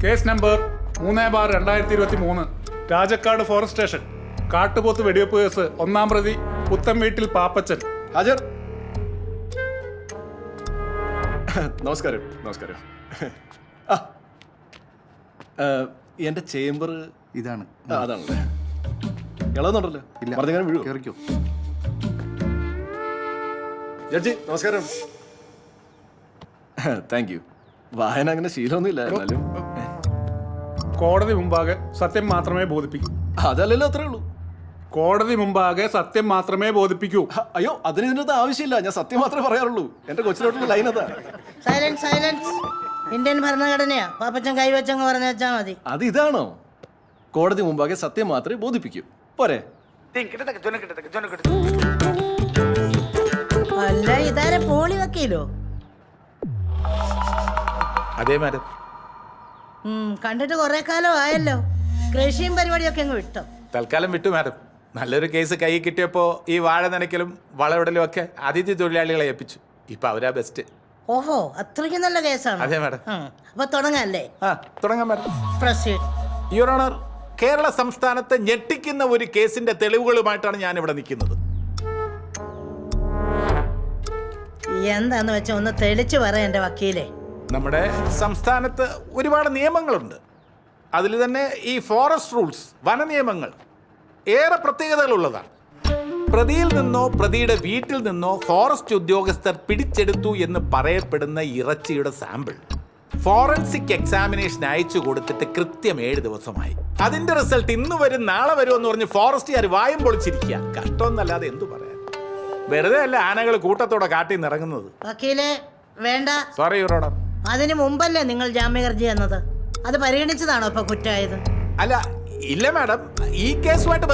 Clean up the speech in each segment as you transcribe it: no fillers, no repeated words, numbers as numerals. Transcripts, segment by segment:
Case number 3/2023 Rajakkad forest station കാട്ടുപോത്ത് വെടിവെപ്പ് case 1-ാം പ്രതി പുത്തൻ വീട്ടിൽ പാപ്പച്ചൻ. ഹാജർ. നമസ്കാരം. നമസ്കാരം. എന്റെ ചേംബർ ഇതാണ്. അതാണല്ലേ? ഇളവുന്നുണ്ടല്ലോ. ഇല്ല. പറഞ്ഞാൽ വീഴൂ. കേറിക്കോ. ജഡ്ജി നമസ്കാരം. Thank you. വായന അങ്ങനെ ശീലമൊന്നുമില്ല. എന്നാലും കോടതി മുമ്പാകെ സത്യം മാത്രമേ ബോധിപ്പിക്കൂ. അതല്ലല്ലോ, അത്രേ ഉള്ളൂ. കോടതി മുമ്പാകെ സത്യം മാത്രമേ ബോധിപ്പിക്കൂ. അയ്യോ, അതിന് ഇതിനകത്ത് ആവശ്യമില്ല. ഞാൻ സത്യം മാത്രമേ പറയാറുള്ളൂ. എന്റെ കൊച്ചിലോട്ടുള്ള ലൈൻ അതാ. Silence, silence. ഇന്ത്യൻ ഭരണഘടനയാ. പാപ്പച്ചൻ കൈവച്ചങ്ങ് പറഞ്ഞു വെച്ചാ മതി. അത് ഇതാണോ? കോടതി മുമ്പാകെ സത്യം മാത്രമേ ബോധിപ്പിക്കൂ. പോരെ? അല്ല, ഇതാരെ പോളി വക്കീലോ? അതേ മാഡം. കണ്ടിട്ട് കുറെ കാലം ആയല്ലോ. കൃഷിയും പരിപാടിയൊക്കെ അങ്ങ് വിട്ടോ? തൽക്കാലം വിട്ടു മാഡം. നല്ലൊരു കേസ് കൈ കിട്ടിയപ്പോ ഈ വാഴ നനയ്ക്കലും വളവിടലും ഒക്കെ അതിഥി തൊഴിലാളികളെ ഏൽപ്പിച്ചു. ഇപ്പൊ അവരാ ബെസ്റ്റ്. ഓഹോ, അത്രയ്ക്ക് നല്ല കേസാണ്. അതെ മാഡം. അപ്പൊ തുടങ്ങാല്ലേ? തുടങ്ങാം madam. Proceed. Your honour, Kerala സംസ്ഥാനത്ത് ഞെട്ടിക്കുന്ന ഒരു കേസിന്റെ തെളിവുകളുമായിട്ടാണ് ഞാൻ ഇവിടെ നിൽക്കുന്നത്. എന്താന്ന് വെച്ചാ ഒന്ന് തെളിച്ചു പറ എന്റെ വക്കീലെ. നമ്മുടെ സംസ്ഥാനത്ത് ഒരുപാട് നിയമങ്ങളുണ്ട്. അതിൽ തന്നെ ഈ ഫോറസ്റ്റ് റൂൾസ്, വന നിയമങ്ങൾ ഏറെ പ്രത്യേകതകളുള്ളതാണ്. പ്രതിയിൽ നിന്നോ പ്രതിയുടെ വീട്ടിൽ നിന്നോ ഫോറസ്റ്റ് ഉദ്യോഗസ്ഥർ പിടിച്ചെടുത്തു എന്ന് പറയപ്പെടുന്ന ഇറച്ചിയുടെ സാമ്പിൾ ഫോറൻസിക് എക്സാമിനേഷൻ അയച്ചു കൊടുത്തിട്ട് കൃത്യം 7 ദിവസമായി. അതിന്റെ റിസൾട്ട് ഇന്ന് വരും നാളെ വരും എന്ന് പറഞ്ഞ് ഫോറസ്റ്റുകാർ വായും പൊളിച്ചിരിക്കുക. കഷ്ടമൊന്നല്ലാതെ എന്തു പറയാൻ. വെറുതെ അല്ല ആനകൾ കൂട്ടത്തോടെ കാട്ടിൽ നിന്ന് ഇറങ്ങുന്നത്. വക്കീലെ വേണ്ട. Sorry your honour. അതിനു മുമ്പല്ലേ നിങ്ങൾ ജാമ്യഹർജി എന്നത്? അത് പരിഗണിച്ചതാണോ ഇപ്പൊ കുറ്റമായത്? അല്ല, ഇല്ല മാഡം. ഈ കേസുമായിട്ട്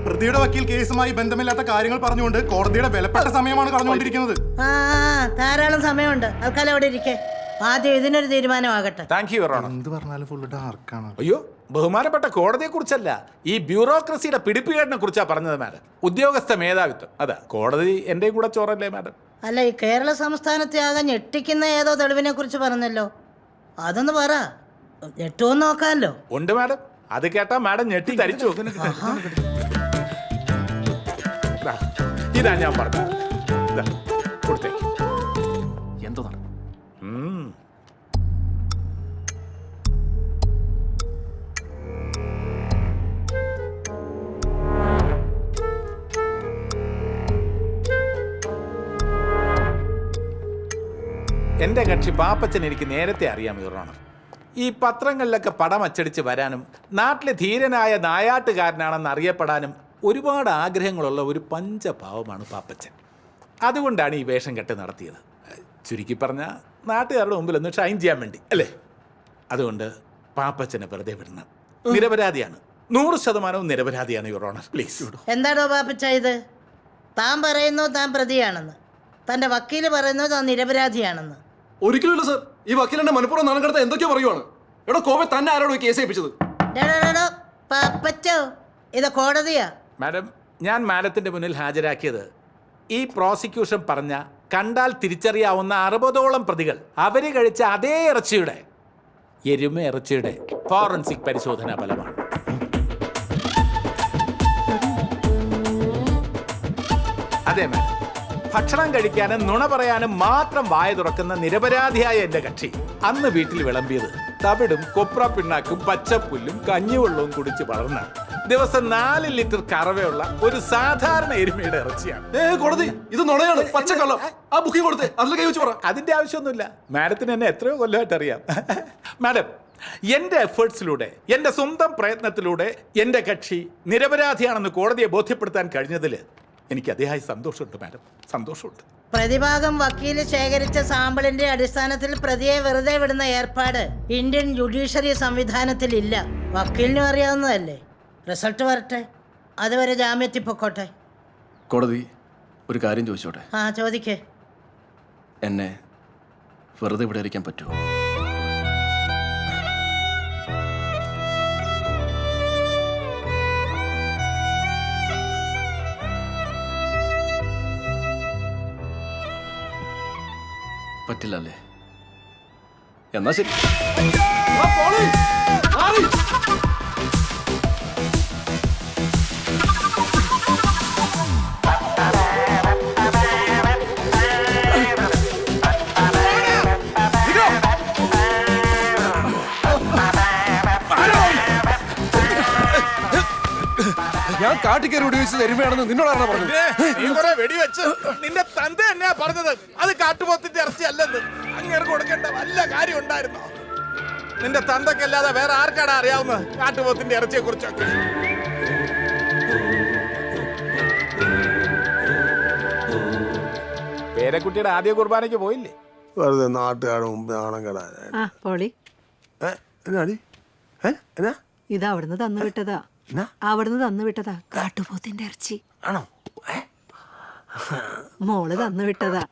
പ്രതിയുടെ വക്കീൽ കേസുമായി ബന്ധമില്ലാത്ത കാര്യങ്ങൾ പറഞ്ഞുകൊണ്ട് കോടതിയുടെ വിലപ്പെട്ട സമയമാണ് കളഞ്ഞുകൊണ്ടിരിക്കുന്നത്. ധാരാളം സമയമുണ്ട്. തൽക്കാലം അവിടെ ഇരിക്കെ. ആദ്യം ഇതിനൊരു തീരുമാനമാകട്ടെ. Thank you your honour. എന്ത് പറഞ്ഞാലും ഫുള്ള് ഡാർക്കാണ്. അയ്യോ, ബഹുമാനപ്പെട്ട കോടതിയെ കുറിച്ചല്ല, ഈ ബ്യൂറോക്രസിയുടെ പിടിപ്പുകേടിനെ കുറിച്ചാണ് പറഞ്ഞത് മാഡം. ഉദ്യോഗസ്ഥ മേധാവിത്വം. അതാ കോടതി എന്റെയും കൂടെ ചോറല്ലേ മാഡം? അല്ല, ഈ കേരള സംസ്ഥാനത്തെ ആകെ ഞെട്ടിക്കുന്ന ഏതോ തെളിവിനെ കുറിച്ച് പറഞ്ഞല്ലോ. അതൊന്ന് പറ. ഞെട്ടുമെന്ന് നോക്കാമല്ലോ. ഉണ്ട് മാഡം. അത് കേട്ടാ മാഡം ഞെട്ടി തരിച്ചു. ഇതാ ഞാൻ പറഞ്ഞു. കൊടുത്തേക്ക്. എന്തോ നടക്കും? എൻ്റെ കക്ഷി പാപ്പച്ചൻ എനിക്ക് നേരത്തെ അറിയാം യുവർ ഓണർ. ഈ പത്രങ്ങളിലൊക്കെ പടം അച്ചടിച്ച് വരാനും നാട്ടിലെ ധീരനായ നായാട്ടുകാരനാണെന്ന് അറിയപ്പെടാനും ഒരുപാട് ആഗ്രഹങ്ങളുള്ള ഒരു പഞ്ചപാവമാണ് പാപ്പച്ചൻ. അതുകൊണ്ടാണ് ഈ വേഷം കെട്ട് നടത്തിയത്. ചുരുക്കി പറഞ്ഞാൽ നാട്ടുകാരുടെ മുമ്പിൽ ഒന്ന് ഷൈൻ ചെയ്യാൻ വേണ്ടി അല്ലേ? അതുകൊണ്ട് പാപ്പച്ചനെ വെറുതെ വിടണം. നിരപരാധിയാണ്, 100% നിരപരാധിയാണ് യുവർ ഓണർ. പ്ലീസ്. എന്താണോ പാപ്പച്ച ഇത്? താൻ പറയുന്നു താൻ പ്രതിയാണെന്ന്, തന്റെ വക്കീല് പറയുന്നു താൻ നിരപരാധിയാണെന്ന്. ഒരിക്കലും ഇല്ല സർ. ഈ വക്കീലിന്റെ മനഃപൂർവ്വം നാണം കടത്ത എന്തൊക്കെയോ പറയുവാണ്. എടോ കോപെ തന്നെ ആരോടോ കേസ് ഏൽപ്പിച്ചത്? പാപ്പച്ചോ, ഇത് കോടതിയാ. മാഡം, ഞാൻ മാഡത്തിന്റെ മുന്നിൽ ഹാജരാക്കിയത് ഈ പ്രോസിക്യൂഷൻ പറഞ്ഞ കണ്ടാൽ തിരിച്ചറിയാവുന്ന 60ഓളം പ്രതികൾ അവര് കഴിച്ച അതേ ഇറച്ചിയുടെ, എരുമ ഇറച്ചിയുടെ ഫോറൻസിക് പരിശോധനാ ഫലമാണ്. അതെ മാഡം, ഭക്ഷണം കഴിക്കാനും നുണ പറയാനും മാത്രം വായ തുറക്കുന്ന നിരപരാധിയായ എന്റെ കക്ഷി അന്ന് വീട്ടിൽ വിളമ്പിയത് തവിടും കൊപ്ര പിണ്ണാക്കും പച്ചപ്പുല്ലും കഞ്ഞിവെള്ളവും കുടിച്ച് വളർന്ന ദിവസം 4 ലിറ്റർ കറവയുള്ള ഒരു സാധാരണ എരുമയുടെ ഇറച്ചിയാണ്. കോടതി ഇത് നുണയാണ്, പച്ചക്കള്ളം. ആ ബുക്കിംഗ് കൊടുത്തേ, അതിൽ കൈ വെച്ച് പറ. അതിന്റെ ആവശ്യമൊന്നുമില്ല. മാഡത്തിന് എന്നെ എത്രയോ കൊല്ലമായിട്ട് അറിയാം. മാഡം, എന്റെ എഫേർട്സിലൂടെ, എന്റെ സ്വന്തം പ്രയത്നത്തിലൂടെ എന്റെ കക്ഷി നിരപരാധിയാണെന്ന് കോടതിയെ ബോധ്യപ്പെടുത്താൻ കഴിഞ്ഞതിൽ എനിക്ക് അതിയായ സന്തോഷമുണ്ട് മാഡം, സന്തോഷമുണ്ട്. പ്രതിഭാഗം വക്കീല് ശേഖരിച്ച സാമ്പിളിന്റെ അടിസ്ഥാനത്തിൽ പ്രതിയെ വെറുതെ വിടുന്ന ഏർപ്പാട് ഇന്ത്യൻ ജുഡീഷ്യറി സംവിധാനത്തിൽ ഇല്ല. വക്കീലിനും അറിയാവുന്നതല്ലേ. റിസൾട്ട് വരട്ടെ, അതുവരെ ജാമ്യത്തിൽ പൊക്കോട്ടെ. കോടതി ഒരു കാര്യം ചോദിച്ചോട്ടെ? ചോദിക്കേ. എന്നെ വെറുതെ ഇവിടെ ഇരിക്കാൻ പറ്റുമോ? പറ്റില്ല അല്ലേ? എന്നാ ശരി. ആ, പോളീസ്! മാറി! ഞാൻ കാട്ടിക്കയറി വെടിവെച്ചത് എരുമയാണെന്ന് നിന്നോടാണ് പറഞ്ഞത്. നീ കുറെ വെടിവെച്ച് നിന്റെ തന്ത തന്നെയാ പറഞ്ഞത് അത് കാട്ടുപോത്തിന്റെ ഇറച്ചി അല്ലെന്ന്. അങ്ങേർക്ക് കൊടുക്കേണ്ട വല്ല കാര്യം ഉണ്ടായിരുന്നോ? നിന്റെ തന്തക്കല്ലാതെ വേറെ ആർക്കാടാ അറിയാവുന്നത് കാട്ടുപോത്തിന്റെ ഇറച്ചിയെ കുറിച്ചൊക്കെ? പേരക്കുട്ടിയുടെ ആദ്യ കുർബാനയ്ക്ക് പോയില്ലേ? വെറുതെ നാട്ടുകാരുടെ മുമ്പ് നാണം കെടാൻ. ആ പോളി എന്നാടി എന്നാ ഇത് അവിടുന്ന് തന്നു വിട്ടതാ. അവിടുന്ന് തന്നു വിട്ടതാ കാട്ടുപോത്തിന്റെ ഇറച്ചി. ആണോ? മോള് തന്നു വിട്ടതാ.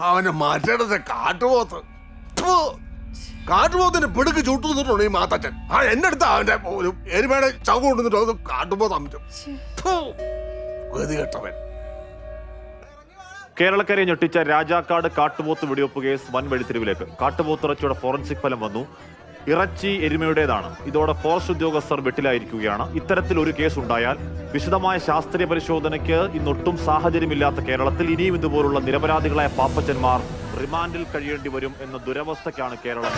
അവനെ മാറ്റേണ്ടത് കാട്ടുപോത്ത്. കാട്ടുപോത്തിന്റെ പിടുക്ക് ചുട്ടു നിന്നിട്ടുണ്ടോ ഈ മാത്തച്ഛൻ? ആ എന്റെ അടുത്ത് അവന്റെ ഒരു എരുമയുടെ ചവ് കൊണ്ടുവന്നിട്ടോ അത് കാട്ടുപോത്ത് അമിച്ചു. കേട്ടവൻ. കേരളക്കരെ ഞെട്ടിച്ച രാജാക്കാട് കാട്ടുപോത്ത് വെടിവെപ്പ് കേസ് വൻ വെടിത്തിരിവിലേക്ക്. കാട്ടുപോത്ത് ഇറച്ചിയുടെ ഫോറൻസിക് ഫലം വന്നു. ഇറച്ചി എരുമയുടേതാണ്. ഇതോടെ ഫോറസ്റ്റ് ഉദ്യോഗസ്ഥർ വെട്ടിലായിരിക്കുകയാണ്. ഇത്തരത്തിൽ ഒരു കേസ് ഉണ്ടായാൽ വിശദമായ ശാസ്ത്രീയ പരിശോധനയ്ക്ക് ഇന്നൊട്ടും സാഹചര്യമില്ലാത്ത കേരളത്തിൽ ഇനിയും ഇതുപോലുള്ള നിരപരാധികളായ പാപ്പച്ചന്മാർ റിമാൻഡിൽ കഴിയേണ്ടി വരും എന്ന ദുരവസ്ഥയ്ക്കാണ് കേരളം.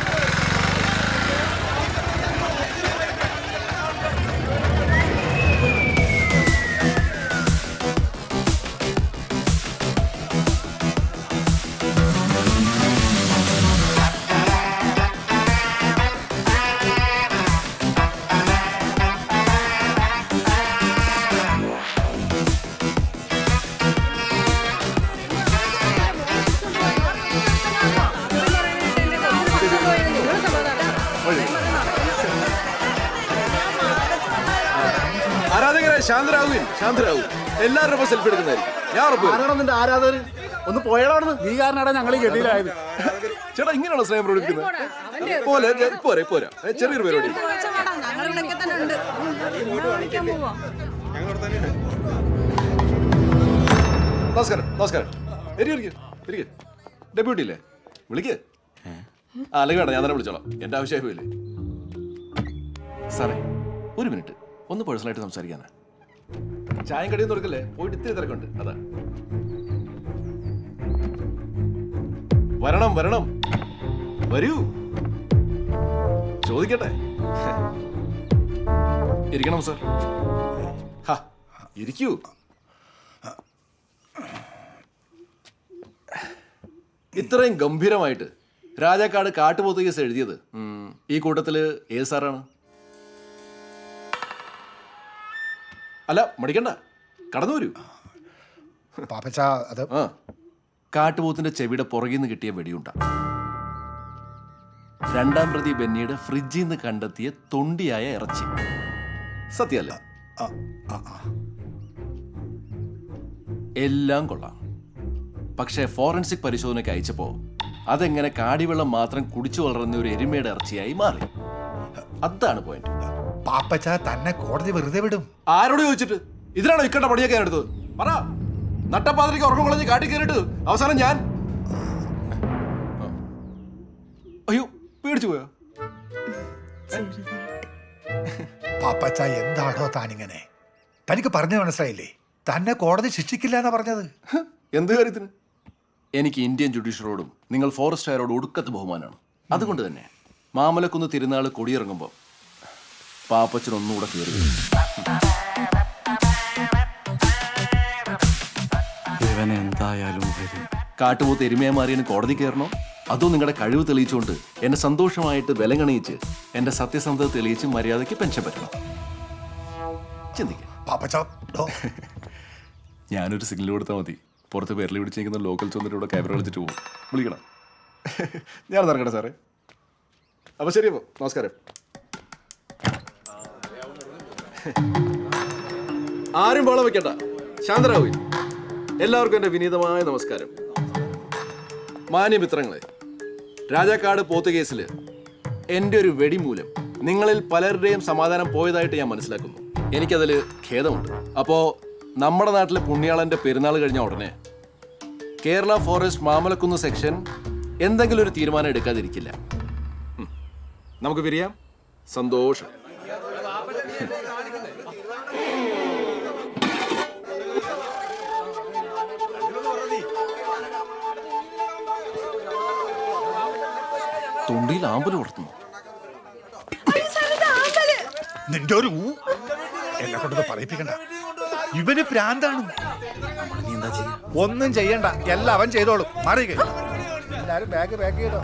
ആരാധകരെ ശാന്തരാകും. എല്ലാവരും സെൽഫി എടുക്കുന്നതായിരിക്കും. ഞാൻ ഉറപ്പ്. നിന്റെ ആരാധകര് ഒന്ന് പോയടാണെന്ന് നീ കാരണടാ ഞങ്ങൾ ഗതിയിലായത്. ചേട്ടാ ഇങ്ങനെയാണോ സ്നേഹം പ്രകടിപ്പിക്കുന്നത്? പോരാ പോരാ. ചെറിയൊരു പരിപാടി. നമസ്കാരം. ഡെപ്യൂട്ടി ഇല്ലേ? വിളിക്ക്. അല്ലെങ്കിൽ വേണ്ട, ഞാൻ തന്നെ വിളിച്ചോളാം. എന്റെ ആവശ്യമില്ലേ സാറേ? ഒരു മിനിറ്റ്, ഒന്ന് പേഴ്സണലായിട്ട് സംസാരിക്കാനാ. ചായം കടിയും തുറക്കല്ലേ, പോയിട്ട് ഇത്തിരി തിരക്കുണ്ട്, അതാ. വരണം വരൂ, ചോദിക്കട്ടെ. ഇരിക്കണം സാർ. ഇരിക്കൂ. ഇത്രയും ഗംഭീരമായിട്ട് രാജാക്കാട് കാട്ടുപോത്ത് കേസ് എഴുതിയത് ഈ കൂട്ടത്തില് ഏത് സാറാണ്? അല്ല, മടിക്കണ്ട, കടന്നു വരൂ. ആ, കാട്ടുപോത്തിന്റെ ചെവിയുടെ പുറകിൽ നിന്ന് കിട്ടിയ വെടിയുണ്ട. രണ്ടാം പ്രതി ബെന്നിയുടെ ഫ്രിഡ്ജിൽ നിന്ന് കണ്ടെത്തിയ തൊണ്ടിയായ ഇറച്ചി. സത്യല്ല? എല്ലാം കൊള്ളാം. പക്ഷേ ഫോറൻസിക് പരിശോധനയ്ക്ക് അയച്ചപ്പോ അതെങ്ങനെ കാടിവെള്ളം മാത്രം കുടിച്ചു വളർന്ന ഒരു എരുമയുടെ ഇറച്ചിയായി മാറി. അതാണ് പോയിന്റ്. പാപ്പച്ച തന്നെ കോടതി വെറുതെ വിടും? ആരോട് ചോദിച്ചിട്ട്? ഇതിനാണോ ഇക്കണ്ട പണിയൊക്കെ ഞാൻ എടുത്തത്? പറ. നട്ടപ്പാതിരിക്ക് ഉറക്കം കളഞ്ഞ് കാട്ടി കയറിട്ട് അവസാനം ഞാൻ അയ്യോ പേടിച്ചു പോയോ? പാപ്പച്ച എന്താണോ താനിങ്ങനെ? തനിക്ക് പറഞ്ഞു മനസ്സിലായില്ലേ? തന്നെ കോടതി ശിക്ഷിക്കില്ല എന്നാ പറഞ്ഞത്. എന്ത് കാര്യത്തിന്? എനിക്ക് ഇന്ത്യൻ ജുഡീഷ്യറോടും നിങ്ങൾ ഫോറസ്റ്റുകാരോടും ഒടുക്കത്ത് ബഹുമാനമാണ്. അതുകൊണ്ട് തന്നെ മാമലക്കുന്ന് തിരുനാൾ കൊടിയിറങ്ങുമ്പോൾ പാപ്പച്ചൻ ഒന്നുകൂടെ കയറി. കാട്ടുപോത്ത് എരുമയെ മാറിയതിന് കോടതി കയറണോ? അതോ നിങ്ങളുടെ കഴിവ് തെളിയിച്ചുകൊണ്ട് എന്നെ സന്തോഷമായിട്ട് വിലങ്ങണിയിച്ച് എന്റെ സത്യസന്ധത തെളിയിച്ച് മര്യാദയ്ക്ക് പെൻഷൻ പറ്റണം? ചിന്തിക്കാം. ഞാനൊരു സിഗ്നൽ കൊടുത്താൽ മതി. പുറത്ത് പേരിൽ പിടിച്ചിരിക്കുന്ന ലോക്കൽ ചൊന്നിട്ട് ക്യാമറ കളിച്ചിട്ട് പോകും. വിളിക്കണം. ഞാൻ നടക്കട്ടെ സാറേ. അപ്പൊ ശരി, അപ്പോ നമസ്കാരം. ആരും പാളം വെക്കണ്ട, ശാന്തരാവി. എല്ലാവർക്കും എൻ്റെ വിനീതമായ നമസ്കാരം. മാന്യമിത്രങ്ങളെ, രാജാക്കാട് പോത്ത് കേസിൽ എൻ്റെ ഒരു വെടി മൂലം നിങ്ങളിൽ പലരുടെയും സമാധാനം പോയതായിട്ട് ഞാൻ മനസ്സിലാക്കുന്നു. എനിക്കതിൽ ഖേദമുണ്ട്. അപ്പോൾ നമ്മുടെ നാട്ടിലെ പുണ്യാളന്റെ പെരുന്നാൾ കഴിഞ്ഞ ഉടനെ കേരള ഫോറസ്റ്റ് മാമലക്കുന്ന് സെക്ഷൻ എന്തെങ്കിലും ഒരു തീരുമാനം എടുക്കാതിരിക്കില്ല. നമുക്ക് പിരിയാം. സന്തോഷം. തൊണ്ടിയിൽ ആമ്പല് വളർത്തുന്നു. നിന്റെ ഒരു എന്നെ കൊണ്ടത് പറയിപ്പിക്കണ്ട. ഇവന് പ്രാന്താണ്. ഒന്നും ചെയ്യണ്ട, എല്ലാം അവൻ ചെയ്തോളും. മാറിയ എല്ലാരും ബാഗ് ചെയ്തോ.